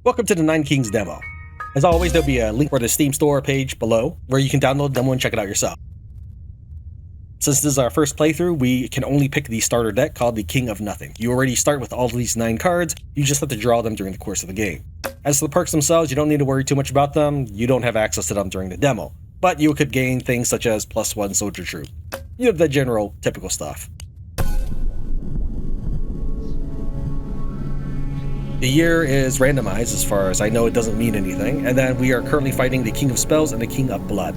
Welcome to the Nine Kings demo. As always, there'll be a link for the Steam store page below where you can download the demo and check it out yourself. Since this is our first playthrough, we can only pick the starter deck called the King of Nothing. You already start with all of these 9 cards, you just have to draw them during the course of the game. As for the perks themselves, you don't need to worry too much about them, you don't have access to them during the demo. But you could gain things such as +1 soldier troop. You know, the general, typical stuff. The year is randomized, as far as I know. It doesn't mean anything, and then we are currently fighting the King of Spells and the King of Blood.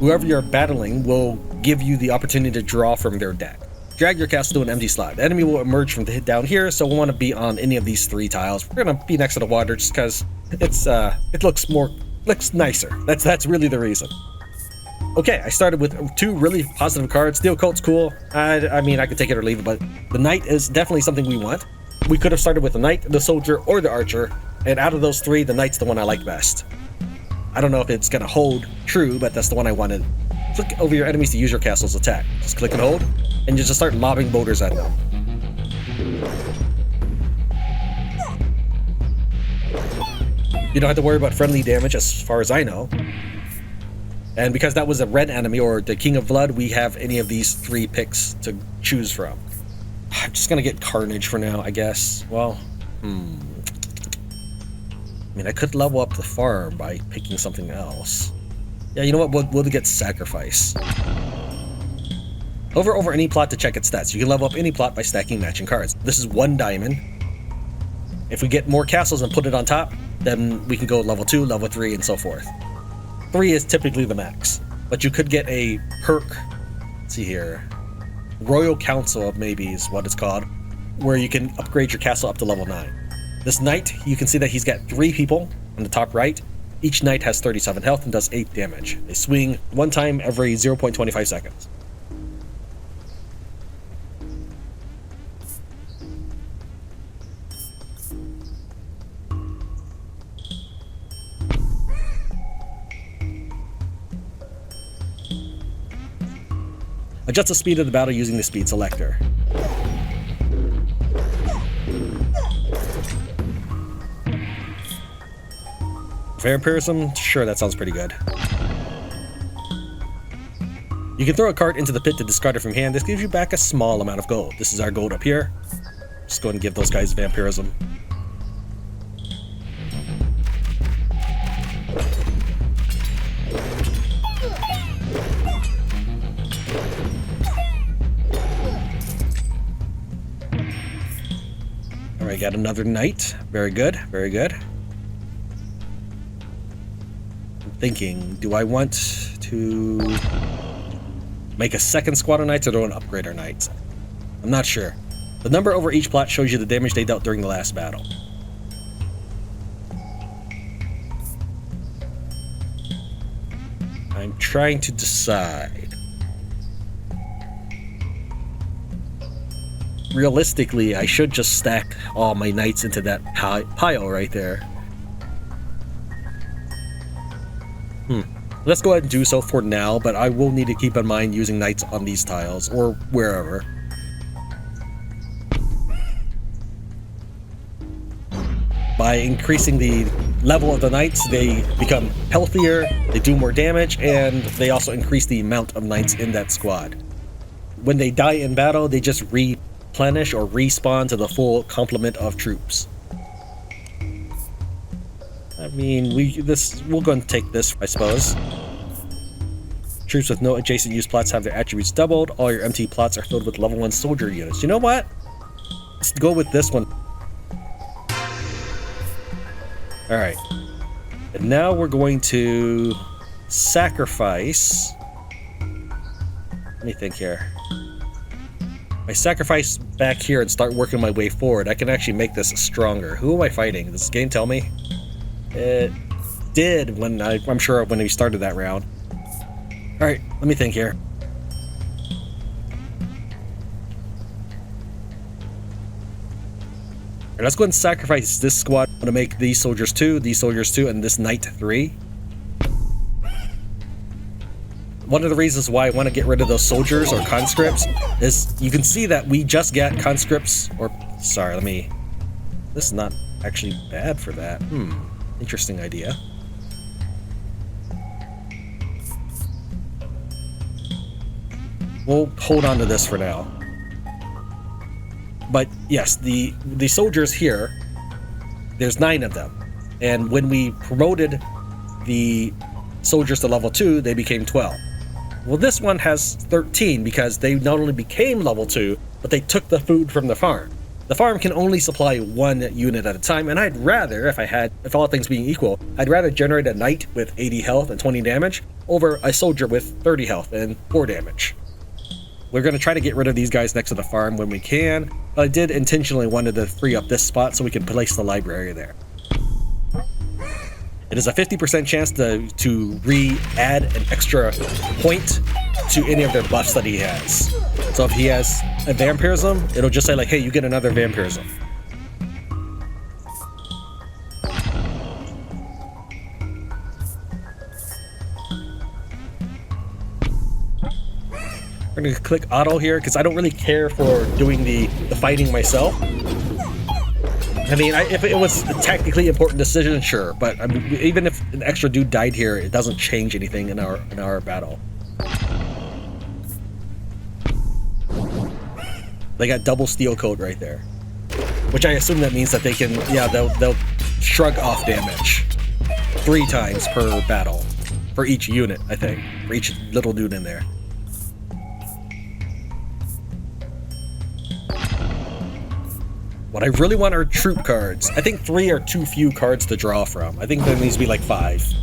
Whoever you're battling will give you the opportunity to draw from their deck. Drag your castle to an empty slot. The enemy will emerge from down here, so we'll want to be on any of these 3 tiles. We're going to be next to the water just because it looks nicer. That's really the reason. Okay, I started with 2 really positive cards. Steel Cult's cool. I mean, I could take it or leave it, but the Knight is definitely something we want. We could have started with the Knight, the Soldier, or the Archer, and out of those 3, the Knight's the one I like best. I don't know if it's gonna hold true, but that's the one I wanted. Click over your enemies to use your castle's attack. Just click and hold, and you just start lobbing boulders at them. You don't have to worry about friendly damage as far as I know. And because that was a red enemy, or the King of Blood, we have any of these 3 picks to choose from. I'm just gonna get Carnage for now, I guess. Well, I mean, I could level up the farm by picking something else. Yeah, you know what? We'll get Sacrifice. Hover over any plot to check its stats. You can level up any plot by stacking matching cards. This is 1 diamond. If we get more castles and put it on top, then we can go level 2, level 3, and so forth. 3 is typically the max, but you could get a perk. Let's see here. Royal Council, maybe, is what it's called, where you can upgrade your castle up to level 9. This knight, you can see that he's got 3 people on the top right. Each knight has 37 health and does 8 damage. They swing 1 time every 0.25 seconds. Adjust the speed of the battle using the speed selector. Vampirism? Sure, that sounds pretty good. You can throw a card into the pit to discard it from hand. This gives you back a small amount of gold. This is our gold up here. Just go ahead and give those guys Vampirism. Alright, got another knight. Very good, very good. Thinking, do I want to make a second squad of knights or do I want to upgrade our knights? I'm not sure. The number over each plot shows you the damage they dealt during the last battle. I'm trying to decide. Realistically, I should just stack all my knights into that pile right there. Let's go ahead and do so for now, but I will need to keep in mind using knights on these tiles, or wherever. By increasing the level of the knights, they become healthier, they do more damage, and they also increase the amount of knights in that squad. When they die in battle, they just replenish or respawn to the full complement of troops. I mean, we'll go and take this, I suppose. Troops with no adjacent use plots have their attributes doubled. All your empty plots are filled with level 1 soldier units. You know what? Let's go with this one. Alright. And now we're going to sacrifice. Let me think here. I sacrifice back here and start working my way forward. I can actually make this stronger. Who am I fighting? Does this game tell me? It did when I'm sure when we started that round. Alright, let me think here. Alright, let's go ahead and sacrifice this squad to make these soldiers 2, and this knight 3. One of the reasons why I want to get rid of those soldiers or conscripts is you can see that we just got conscripts, or sorry, this is not actually bad for that. Interesting idea. We'll hold on to this for now. But yes, the soldiers here, there's 9 of them. And when we promoted the soldiers to level 2, they became 12. Well, this one has 13 because they not only became level 2, but they took the food from the farm. The farm can only supply 1 unit at a time, and I'd rather, if all things being equal, I'd rather generate a knight with 80 health and 20 damage over a soldier with 30 health and 4 damage. We're going to try to get rid of these guys next to the farm when we can, but I did intentionally wanted to free up this spot so we can place the library there. It is a 50% chance to re-add an extra point to any of their buffs that he has. So if he has a vampirism, it'll just say like, hey, you get another vampirism. We're going to click auto here because I don't really care for doing the fighting myself. I mean, if it was a technically important decision, sure, but I mean, even if an extra dude died here, it doesn't change anything in our battle. They got double steel coat right there, which I assume that means that they can, yeah, they'll shrug off damage 3 times per battle for each unit, I think, for each little dude in there. What I really want are troop cards. I think 3 are too few cards to draw from. I think there needs to be like 5.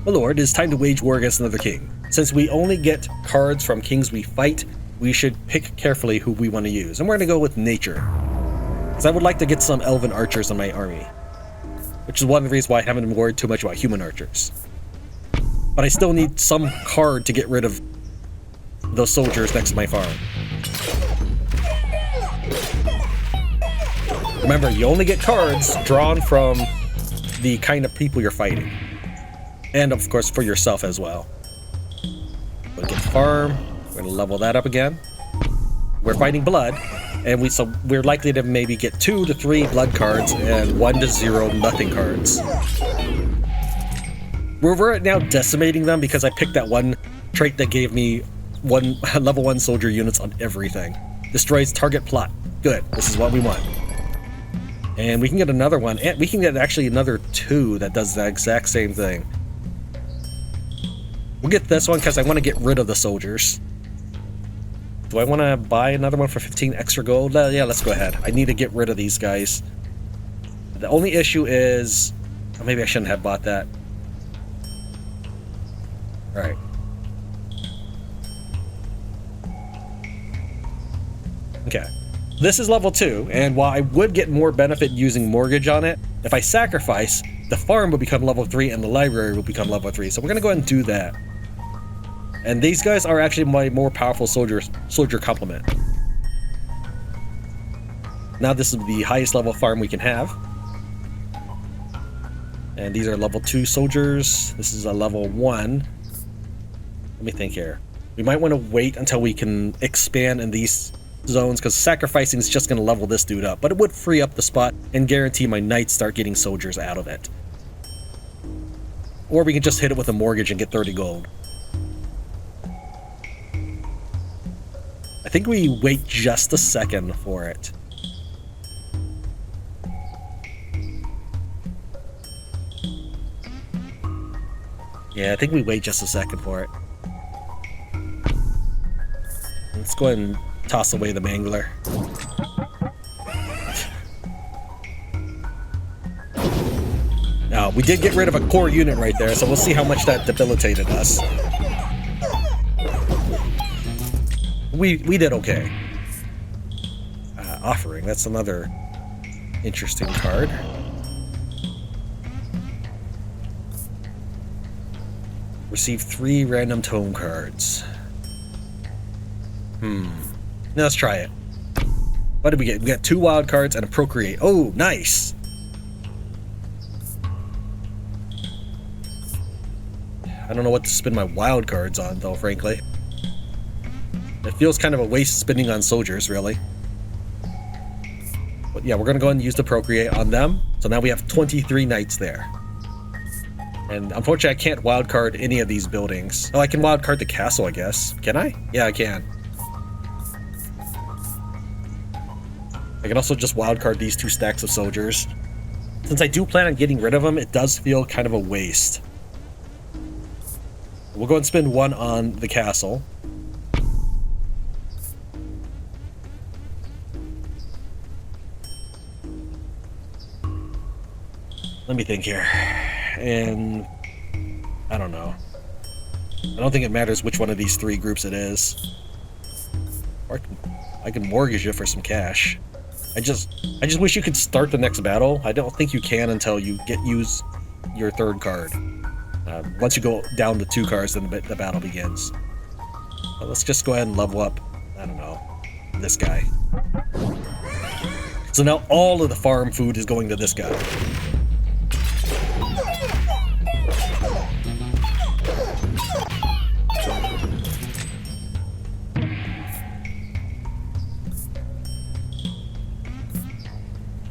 My lord, it is time to wage war against another king. Since we only get cards from kings we fight, we should pick carefully who we want to use. And we're going to go with nature, because I would like to get some elven archers in my army, which is one of the reasons why I haven't been worried too much about human archers. But I still need some card to get rid of those soldiers next to my farm. Remember, you only get cards drawn from the kind of people you're fighting. And of course for yourself as well. We'll get farm, we're gonna level that up again. We're fighting blood, and we're likely to maybe get 2 to 3 blood cards and 1 to 0 nothing cards. We're now decimating them because I picked that one trait that gave me level 1 soldier units on everything. Destroys target plot. Good, this is what we want. And we can get another one, and we can get actually another 2 that does the exact same thing. We'll get this one because I want to get rid of the soldiers. Do I want to buy another one for 15 extra gold? Yeah, let's go ahead. I need to get rid of these guys. The only issue is... oh, maybe I shouldn't have bought that. Alright. Okay. This is level 2, and while I would get more benefit using mortgage on it, if I sacrifice, the farm will become level 3 and the library will become level 3. So we're going to go ahead and do that. And these guys are actually my more powerful soldier complement. Now this is the highest level farm we can have. And these are level 2 soldiers. This is a level 1. Let me think here. We might want to wait until we can expand in these zones, because sacrificing is just going to level this dude up. But it would free up the spot and guarantee my knights start getting soldiers out of it. Or we can just hit it with a mortgage and get 30 gold. I think we wait just a second for it. Yeah, I think we wait just a second for it. Let's go ahead and toss away the mangler. Now, we did get rid of a core unit right there, so we'll see how much that debilitated us. We did okay. Offering, that's another interesting card. Receive 3 random tome cards. Now let's try it. What did we get? We got 2 wild cards and a procreate. Oh, nice! I don't know what to spend my wild cards on, though, frankly. It feels kind of a waste spending on soldiers, really. But yeah, we're going to go ahead and use the procreate on them. So now we have 23 knights there. And unfortunately, I can't wildcard any of these buildings. Oh, I can wildcard the castle, I guess. Can I? Yeah, I can. I can also just wildcard these 2 stacks of soldiers. Since I do plan on getting rid of them, it does feel kind of a waste. We'll go and spend 1 on the castle. Let me think here. And I don't know. I don't think it matters which one of these 3 groups it is. Or I can mortgage it for some cash. I just wish you could start the next battle. I don't think you can until you use your 3rd card. Once you go down to 2 cards, then the battle begins. But let's just go ahead and level up, I don't know, this guy. So now all of the farm food is going to this guy.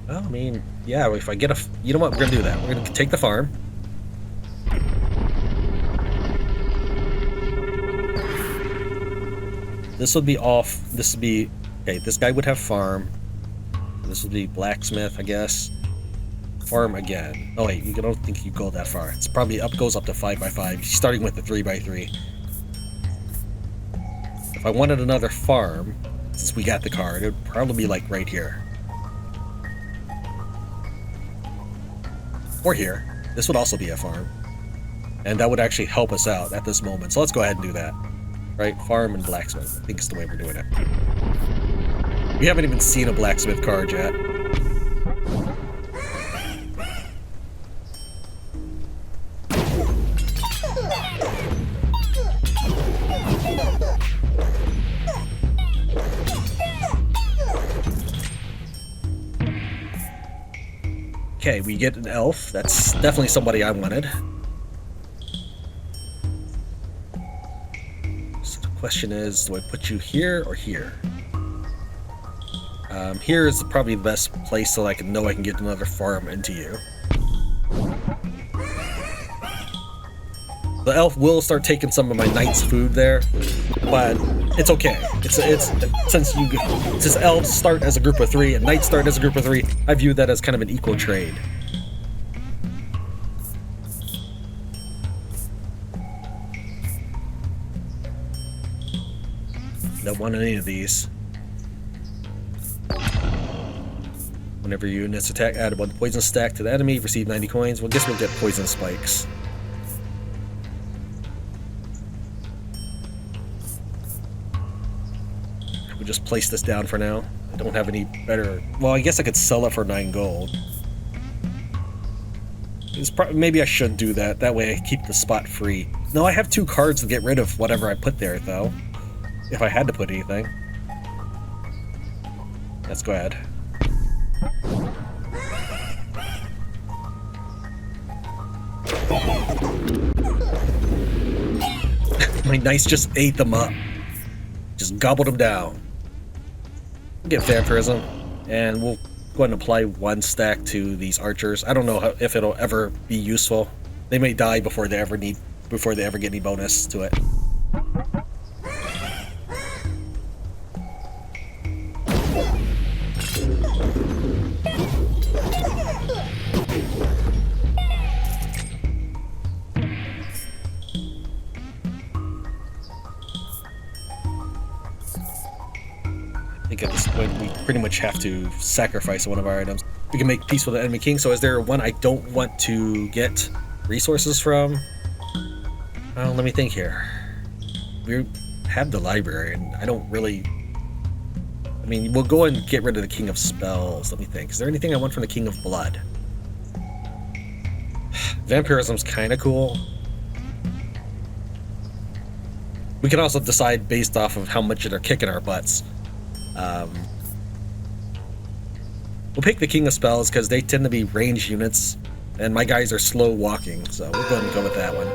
Well, I mean, yeah, if I get a... You know what? We're going to do that. We're going to take the farm. This would be off. This would be... Okay, this guy would have farm. This would be blacksmith, I guess. Farm again. Oh, wait, you don't think you go that far. It's probably goes up to 5x5, starting with the 3x3. If I wanted another farm, since we got the card, it would probably be like right here. Or here. This would also be a farm. And that would actually help us out at this moment. So let's go ahead and do that. Right? Farm and blacksmith. I think it's the way we're doing it. We haven't even seen a blacksmith card yet. Okay, we get an elf. That's definitely somebody I wanted. So the question is, do I put you here or here? Here is probably the best place so I can know I can get another farm into you. The elf will start taking some of my knight's food there, but it's okay. Since elves start as a group of 3 and knights start as a group of 3, I view that as kind of an equal trade. Don't want any of these. Whenever units attack, add 1 poison stack to the enemy, receive 90 coins. Well, I guess we'll get poison spikes. We'll just place this down for now. I don't have any better... Well, I guess I could sell it for 9 gold. Maybe I should do that. That way I keep the spot free. No, I have 2 cards to get rid of whatever I put there, though. If I had to put anything. Let's go ahead. My knights just ate them up. Just gobbled them down. We'll get vampirism, and we'll go ahead and apply 1 stack to these archers. I don't know if it'll ever be useful. They may die before they ever get any bonus to it. I think at this point we pretty much have to sacrifice one of our items. We can make peace with the enemy king, so is there one I don't want to get resources from? Well, let me think here. We have the library, and I don't really... I mean, we'll go and get rid of the King of Spells. Let me think. Is there anything I want from the King of Blood? Vampirism's kind of cool. We can also decide based off of how much they're kicking our butts. We'll pick the King of Spells because they tend to be ranged units, and my guys are slow walking, so we'll go ahead and go with that one.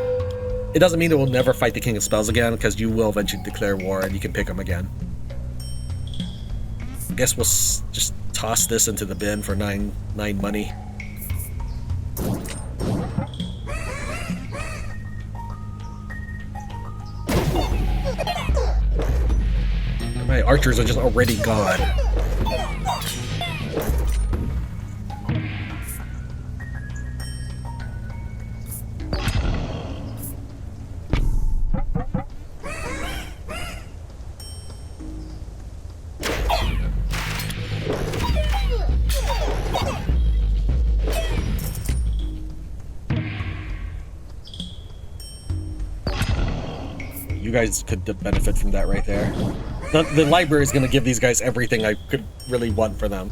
It doesn't mean that we'll never fight the King of Spells again, because you will eventually declare war and you can pick him again. I guess we'll just toss this into the bin for 9 money. My archers are just already gone. You guys could benefit from that right there. The library is going to give these guys everything I could really want for them.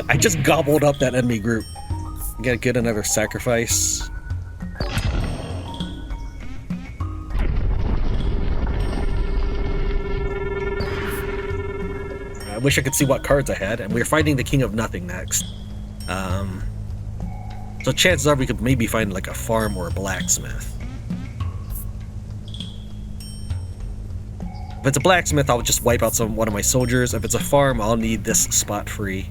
I just gobbled up that enemy group. I gotta get another sacrifice. I wish I could see what cards I had, and we're fighting the King of Nothing next. So chances are we could maybe find like a farm or a blacksmith. If it's a blacksmith, I'll just wipe out one of my soldiers. If it's a farm, I'll need this spot free.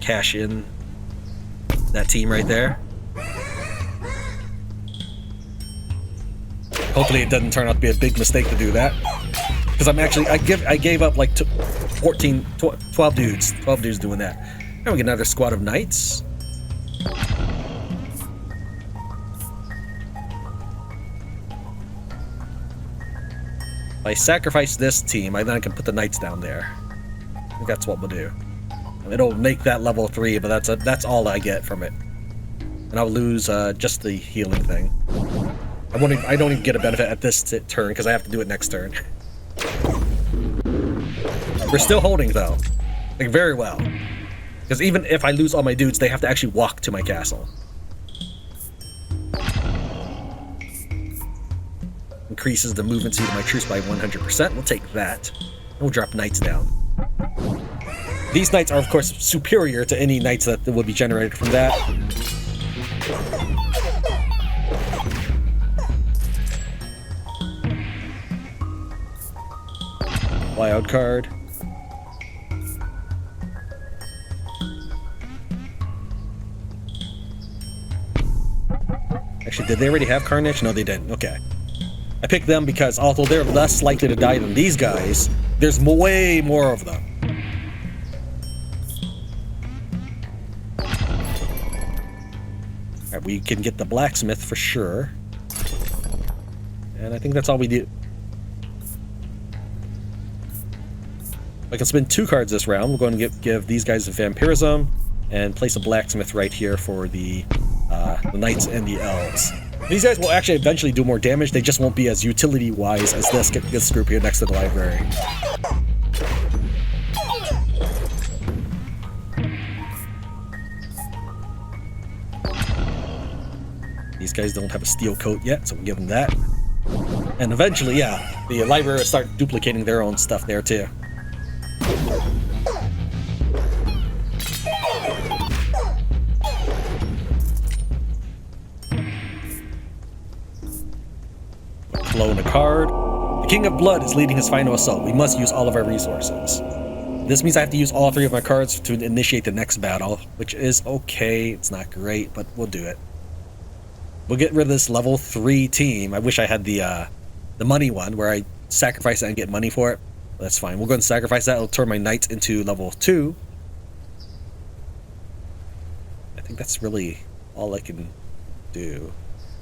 Cash in that team right there. Hopefully it doesn't turn out to be a big mistake to do that. Because I gave up like 12 dudes. 12 dudes doing that. Now we get another squad of knights. If I sacrifice this team, then I can put the knights down there. I think that's what we'll do. It'll make that level 3, but that's all I get from it. And I'll lose just the healing thing. I don't even get a benefit at this turn because I have to do it next turn. We're still holding though, like very well. Because even if I lose all my dudes, they have to actually walk to my castle. Increases the movement speed of my troops by 100%. We'll take that. And we'll drop knights down. These knights are of course superior to any knights that would be generated from that. Wild card. Actually, did they already have Carnage? No, they didn't. Okay. I picked them because although they're less likely to die than these guys, there's way more of them. Alright, we can get the blacksmith for sure. And I think that's all we do. I can spend 2 cards this round. We're going to give these guys a vampirism and place a blacksmith right here for the knights and the elves. These guys will actually eventually do more damage. They just won't be as utility-wise as this group here next to the library. These guys don't have a steel coat yet, so we'll give them that. And eventually, yeah, the library will start duplicating their own stuff there too. Clone a card. The King of Blood is leading his final assault. We must use all of our resources. This means I have to use all 3 of my cards to initiate the next battle, which is okay. It's not great, but we'll do it. We'll get rid of this level 3 team. I wish I had the money one where I sacrifice it and get money for it. That's fine. We'll go and sacrifice that. It'll turn my knights into level 2. I think that's really all I can do.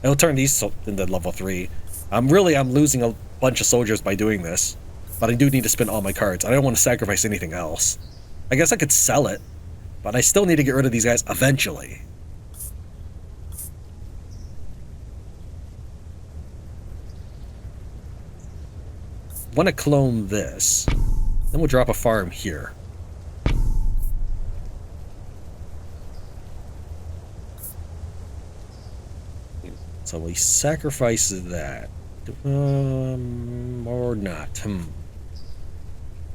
It'll turn these into level 3. I'm losing a bunch of soldiers by doing this, but I do need to spend all my cards. I don't want to sacrifice anything else. I guess I could sell it, but I still need to get rid of these guys eventually. I want to clone this. Then we'll drop a farm here. So we sacrifice that. Or not.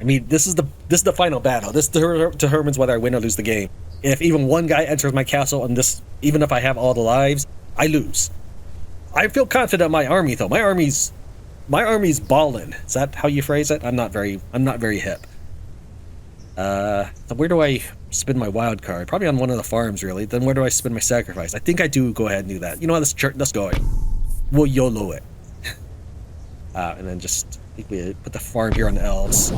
I mean, this is the final battle. This determines whether I win or lose the game. If even one guy enters my castle, and even if I have all the lives, I lose. I feel confident in my army, though. My army's ballin'. Is that how you phrase it? I'm not very hip. So where do I spin my wild card? Probably on one of the farms, really. Then where do I spin my sacrifice? I think I do go ahead and do that. You know what? Let's go. We'll YOLO it. And then just I think we put the farm here on the elves.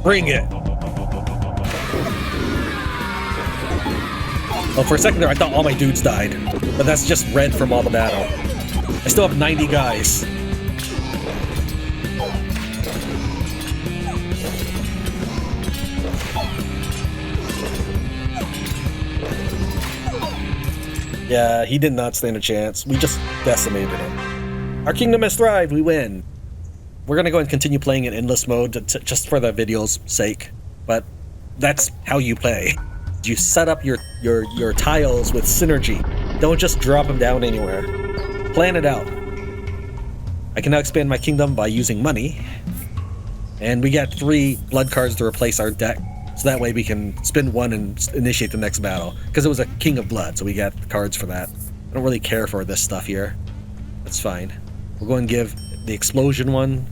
Bring it! Oh, for a second there, I thought all my dudes died. But that's just red from all the battle. I still have 90 guys. Yeah, he did not stand a chance. We just decimated him. Our kingdom has thrived. We win. We're gonna go and continue playing in endless mode just for the video's sake. But that's how you play. You set up your tiles with synergy. Don't just drop them down anywhere. Plan it out. I can now expand my kingdom by using money. And we got 3 blood cards to replace our deck. So that way we can spin one and initiate the next battle. Because it was a King of Blood, so we got cards for that. I don't really care for this stuff here. That's fine. We'll go and give the explosion one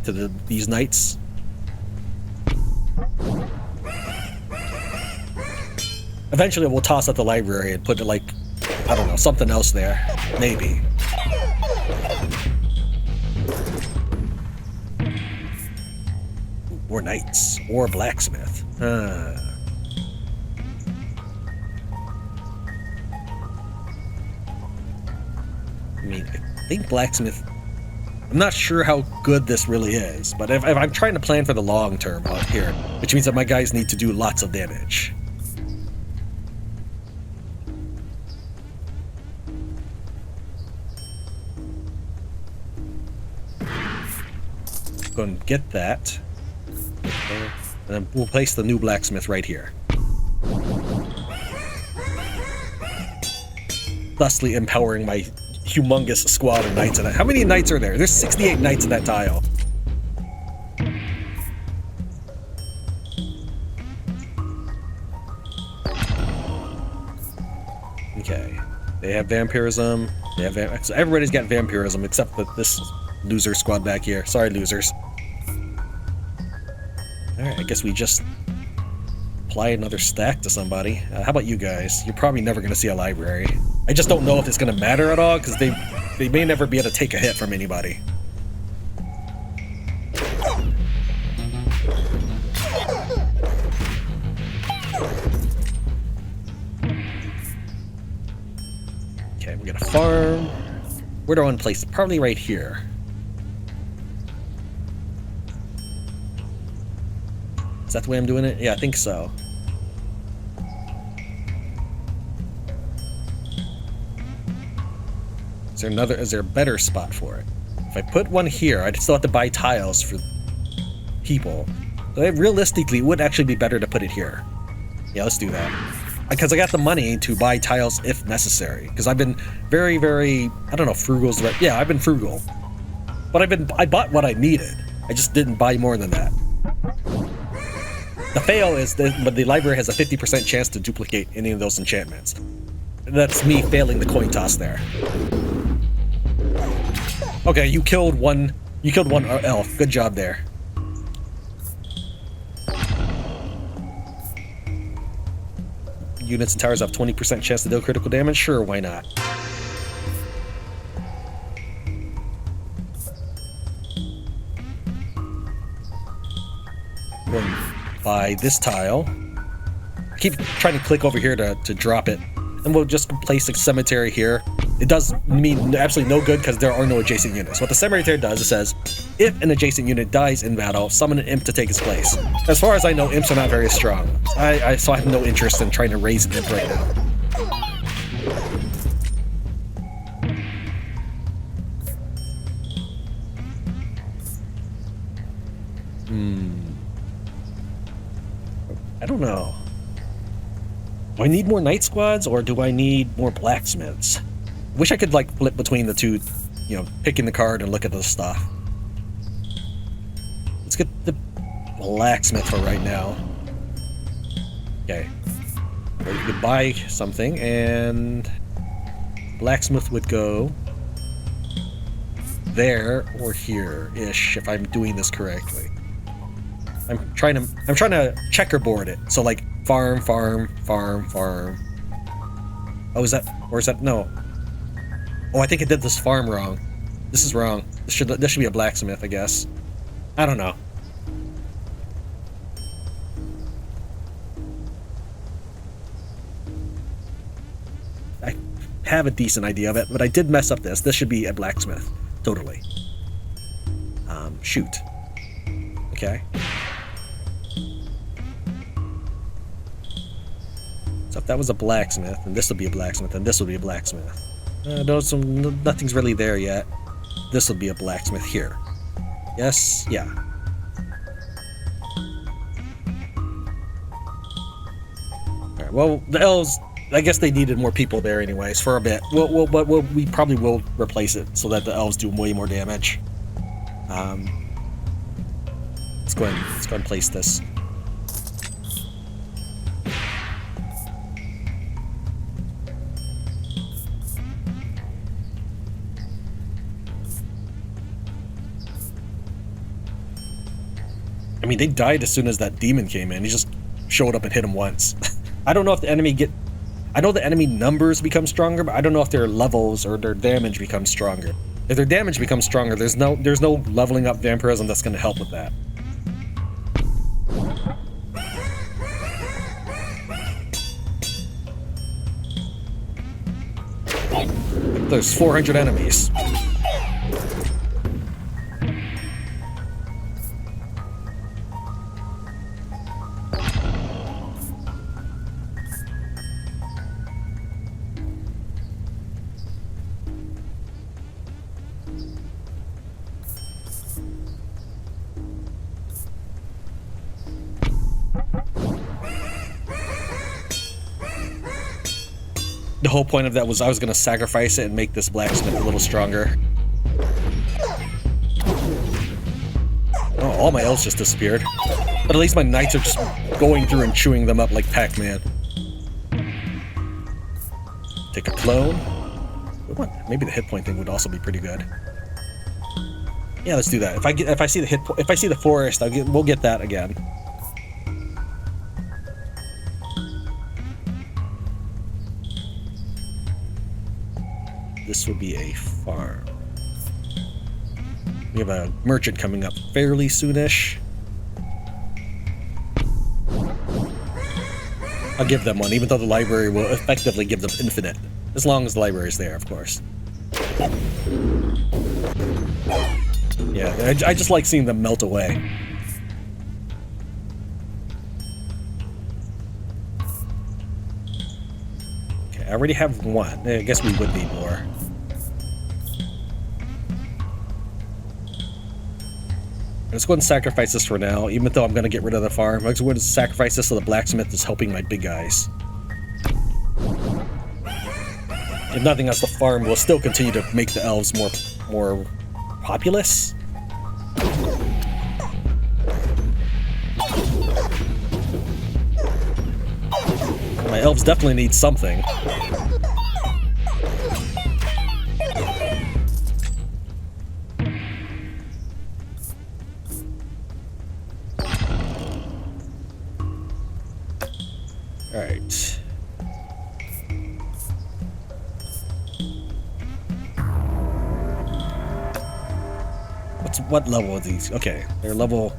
to these knights. Eventually we'll toss out the library and put it like, I don't know, something else there. Maybe. Or knights. Or blacksmith. I mean, I think blacksmith... I'm not sure how good this really is, but if I'm trying to plan for the long term out here, which means that my guys need to do lots of damage. Go and get that. And then we'll place the new blacksmith right here. Thusly empowering my humongous squad of knights in it. How many knights are there? There's 68 knights in that tile. Okay. They have vampirism. They have so everybody's got vampirism except for this loser squad back here. Sorry, losers. Alright, I guess we just apply another stack to somebody. How about you guys? You're probably never going to see a library. I just don't know if it's going to matter at all, because they may never be able to take a hit from anybody. Okay, we got a farm. Where do I want to place it? Probably right here. Is that the way I'm doing it? Yeah, I think so. Is there a better spot for it? If I put one here, I'd still have to buy tiles for people. So realistically, it would actually be better to put it here. Yeah, let's do that. Because I got the money to buy tiles if necessary. Because I've been very, very, I don't know, frugal is the right, yeah, I've been frugal. But I bought what I needed. I just didn't buy more than that. The fail is but the library has a 50% chance to duplicate any of those enchantments. That's me failing the coin toss there. Okay, you killed one elf. Good job there. Units and towers have 20% chance to deal critical damage? Sure, why not? We'll buy this tile. I keep trying to click over here to drop it. And we'll just place a cemetery here. It does mean absolutely no good because there are no adjacent units. What the cemetery does, it says, if an adjacent unit dies in battle, summon an imp to take its place. As far as I know, imps are not very strong. So I have no interest in trying to raise an imp right now. I don't know. Do I need more night squads or do I need more blacksmiths? Wish I could like flip between the two, you know, picking the card and look at the stuff. Let's get the blacksmith for right now. Okay. Or you could buy something and blacksmith would go there or here-ish if I'm doing this correctly. I'm trying to checkerboard it. So like farm, farm, farm, farm. Oh, is that, or is that, no. Oh, I think I did this farm wrong. This is wrong. This should be a blacksmith, I guess. I don't know. I have a decent idea of it, but I did mess up this. This should be a blacksmith. Totally. Shoot. Okay. So if that was a blacksmith, and this will be a blacksmith, and this will be a blacksmith. Nothing's really there yet. This will be a blacksmith here. Yes, yeah. Alright, well, the elves, I guess they needed more people there anyways, for a bit. We probably will replace it so that the elves do way more damage. Let's go ahead and place this. I mean, they died as soon as that demon came in. He just showed up and hit him once. I don't know if the enemy I know the enemy numbers become stronger, but I don't know if their levels or their damage becomes stronger. If their damage becomes stronger, there's no leveling up vampirism that's going to help with that. There's 400 enemies. The whole point of that was I was going to sacrifice it and make this blacksmith a little stronger. Oh, all my elves just disappeared. But at least my knights are just going through and chewing them up like Pac-Man. Take a clone. Maybe the hit point thing would also be pretty good. Yeah, let's do that. If I see the forest, we'll get that again. This would be a farm. We have a merchant coming up fairly soonish. I'll give them one, even though the library will effectively give them infinite. As long as the library is there, of course. Yeah, I just like seeing them melt away. Okay, I already have one. I guess we would need more. Let's go ahead and sacrifice this for now, even though I'm going to get rid of the farm. Let's go ahead and sacrifice this so the blacksmith is helping my big guys. If nothing else, the farm will still continue to make the elves more populous. My elves definitely need something. Alright. What level are these? Okay, they're level...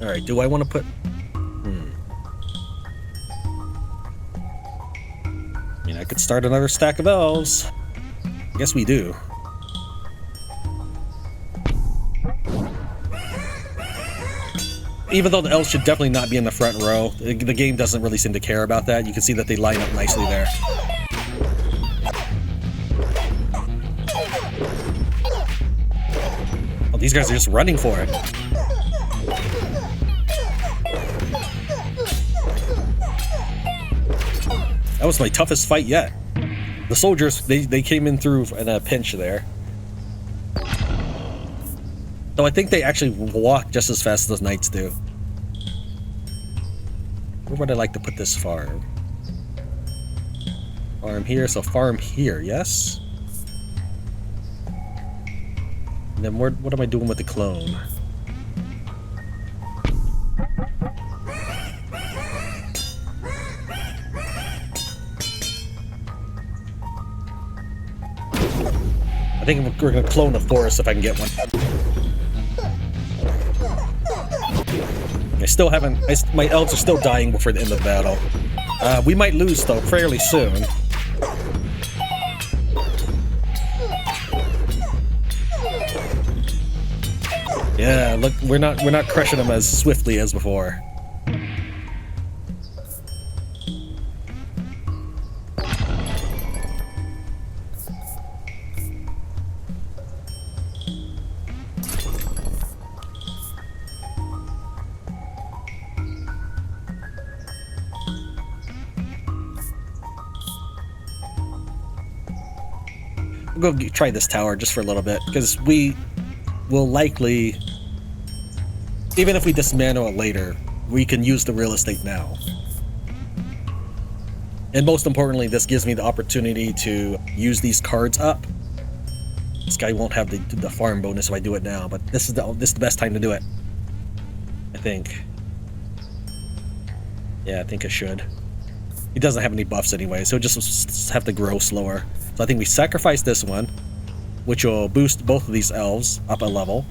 Alright, do I want to put... I mean, I could start another stack of elves. I guess we do. Even though the elves should definitely not be in the front row, the game doesn't really seem to care about that. You can see that they line up nicely there. Oh, these guys are just running for it. That was my toughest fight yet. The soldiers, they came in through in a pinch there. So I think they actually walk just as fast as knights do. Where would I like to put this farm? Farm here, so farm here, yes? And then what am I doing with the clone? I think we're gonna clone the forest if I can get one. I still haven't. My elves are still dying before the end of the battle. We might lose though fairly soon. Yeah, look, we're not crushing them as swiftly as before. We'll go try this tower just for a little bit, because we will likely, even if we dismantle it later, we can use the real estate now. And most importantly, this gives me the opportunity to use these cards up. This guy won't have the farm bonus if I do it now, but this is the best time to do it, I think. Yeah, I think I should. He doesn't have any buffs anyway, so just have to grow slower. So I think we sacrifice this one, which will boost both of these elves up a level.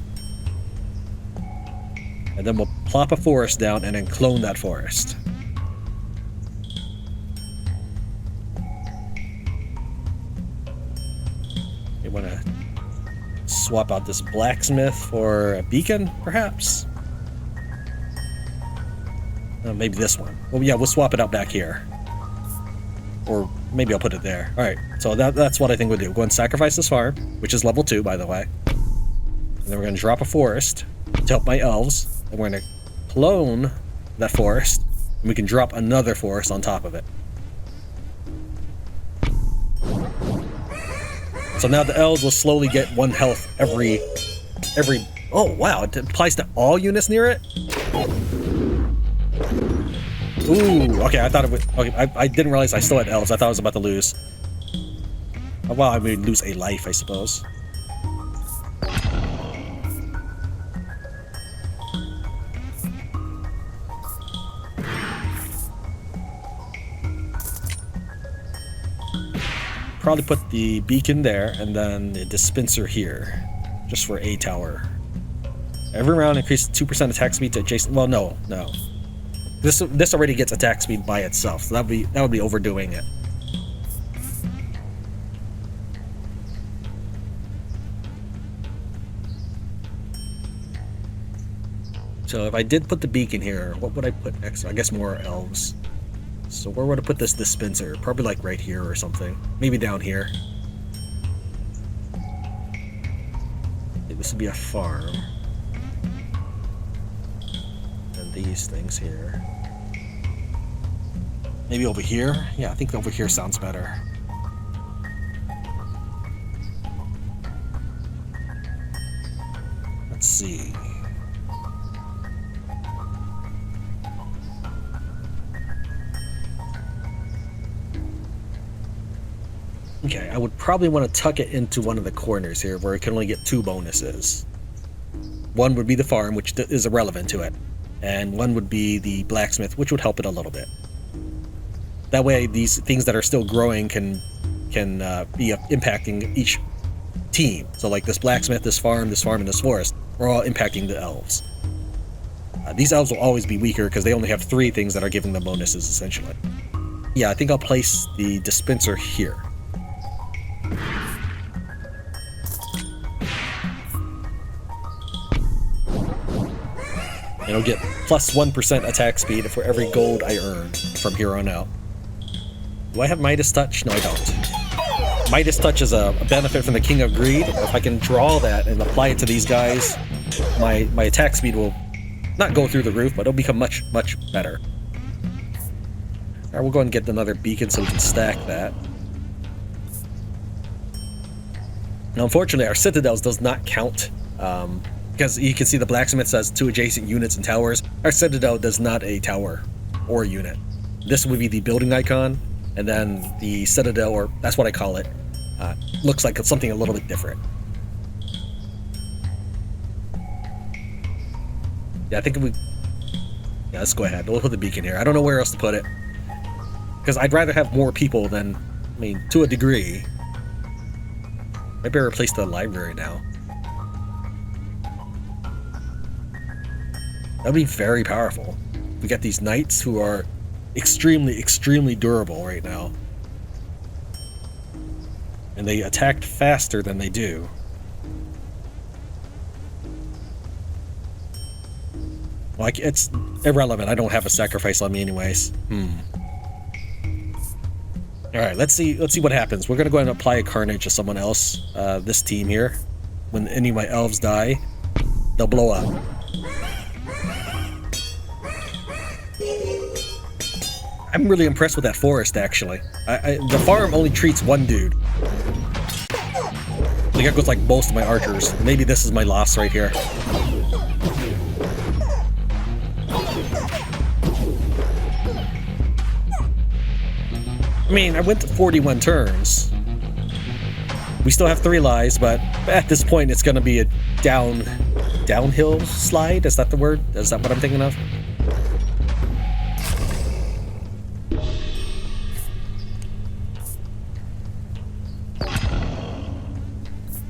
And then we'll plop a forest down and then clone that forest. You want to swap out this blacksmith for a beacon, perhaps? Maybe this one. Well, yeah, we'll swap it out back here. Or maybe I'll put it there. Alright, so that's what I think we'll do. Go and sacrifice this farm, which is level 2, by the way. And then we're going to drop a forest to help my elves. And we're going to clone that forest. And we can drop another forest on top of it. So now the elves will slowly get 1 health every... Oh, wow, it applies to all units near it? Ooh, okay, I thought it would... Okay, I didn't realize I still had elves. I thought I was about to lose. Well, I would lose a life, I suppose. Probably put the beacon there, and then the dispenser here. Just for a tower. Every round increase 2% attack speed to adjacent... Well, no. This already gets attack speed by itself, so that would be overdoing it. So if I did put the beacon here, what would I put next? I guess more elves. So where would I put this dispenser? Probably like right here or something. Maybe down here. This would be a farm. And these things here. Maybe over here? Yeah, I think over here sounds better. Let's see. Okay, I would probably want to tuck it into one of the corners here where it can only get 2 bonuses. One would be the farm, which is irrelevant to it. And one would be the blacksmith, which would help it a little bit. That way, these things that are still growing can be impacting each team. So like this blacksmith, this farm, and this forest are all impacting the elves. These elves will always be weaker because they only have 3 things that are giving them bonuses, essentially. Yeah, I think I'll place the dispenser here. It'll get plus 1% attack speed for every gold I earn from here on out. Do I have Midas Touch? No, I don't. Midas Touch is a benefit from the King of Greed. If I can draw that and apply it to these guys, my attack speed will not go through the roof, but it'll become much, much better. Alright, we'll go ahead and get another beacon so we can stack that. Now, unfortunately, our citadels does not count, because you can see the blacksmith says 2 adjacent units and towers. Our citadel does not a tower or a unit. This would be the building icon, and then the citadel, or that's what I call it, looks like it's something a little bit different. Yeah, I think yeah, let's go ahead. We'll put the beacon here. I don't know where else to put it, because I'd rather have more people than, I mean, to a degree. Maybe I replace the library now. That'd be very powerful. We got these knights who are extremely, extremely durable right now. And they attacked faster than they do. Like, it's irrelevant. I don't have a sacrifice on me anyways. Alright, let's see what happens. We're gonna go ahead and apply a carnage to someone else. This team here. When any of my elves die, they'll blow up. I'm really impressed with that forest, actually. The farm only treats one dude. I think that goes like most of my archers. Maybe this is my loss right here. I mean, I went to 41 turns. We still have 3 lives, but at this point it's gonna be a downhill slide? Is that the word? Is that what I'm thinking of?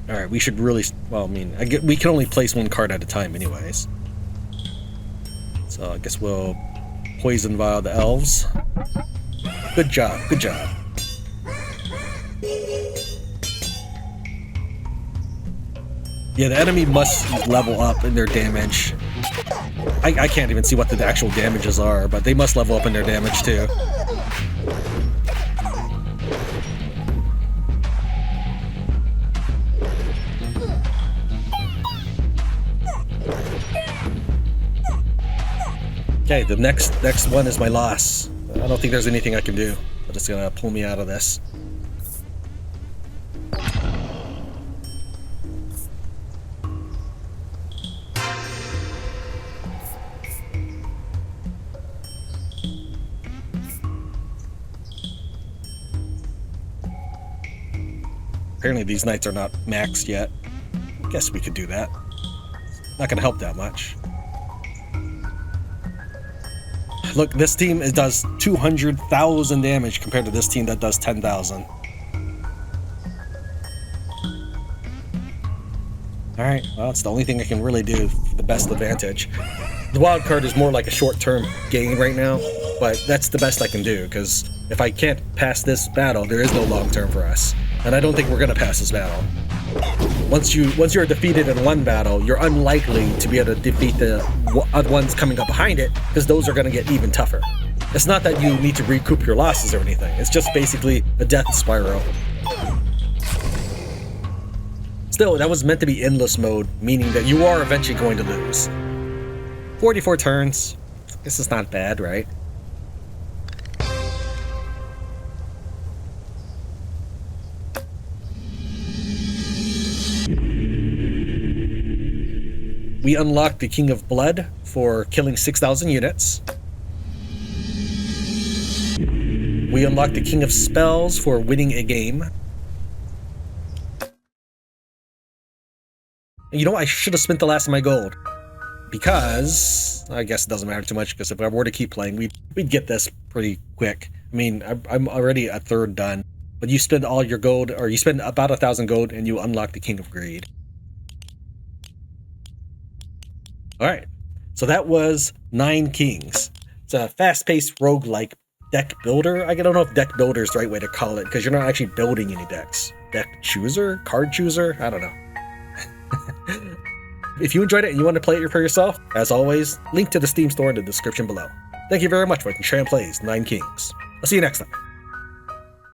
Alright, we should really... Well, I mean, we can only place 1 card at a time anyways. So I guess we'll poison vial the elves. Good job, good job. Yeah, the enemy must level up in their damage. I can't even see what the actual damages are, but they must level up in their damage too. Okay, the next one is my loss. I don't think there's anything I can do, but it's gonna pull me out of this. Apparently these knights are not maxed yet. Guess we could do that. Not gonna help that much. Look, this team does 200,000 damage compared to this team that does 10,000. Alright, well, it's the only thing I can really do for the best advantage. The wild card is more like a short-term gain right now, but that's the best I can do, because if I can't pass this battle, there is no long-term for us. And I don't think we're gonna pass this battle. Once you're defeated in one battle, you're unlikely to be able to defeat the ones coming up behind it, because those are going to get even tougher. It's not that you need to recoup your losses or anything. It's just basically a death spiral. Still, that was meant to be endless mode, meaning that you are eventually going to lose. 44 turns. This is not bad, right? We unlocked the King of Blood for killing 6,000 units. We unlocked the King of Spells for winning a game. You know, I should have spent the last of my gold. Because, I guess it doesn't matter too much, because if I were to keep playing, we'd get this pretty quick. I mean, I'm already a third done. But you spend all your gold, or you spend about 1,000 gold, and you unlock the King of Greed. Alright, so that was 9 Kings. It's a fast-paced roguelike deck builder. I don't know if deck builder is the right way to call it, because you're not actually building any decks. Deck chooser? Card chooser? I don't know. If you enjoyed it and you want to play it for yourself, as always, link to the Steam store in the description below. Thank you very much for watching Tran Plays 9 Kings. I'll see you next time.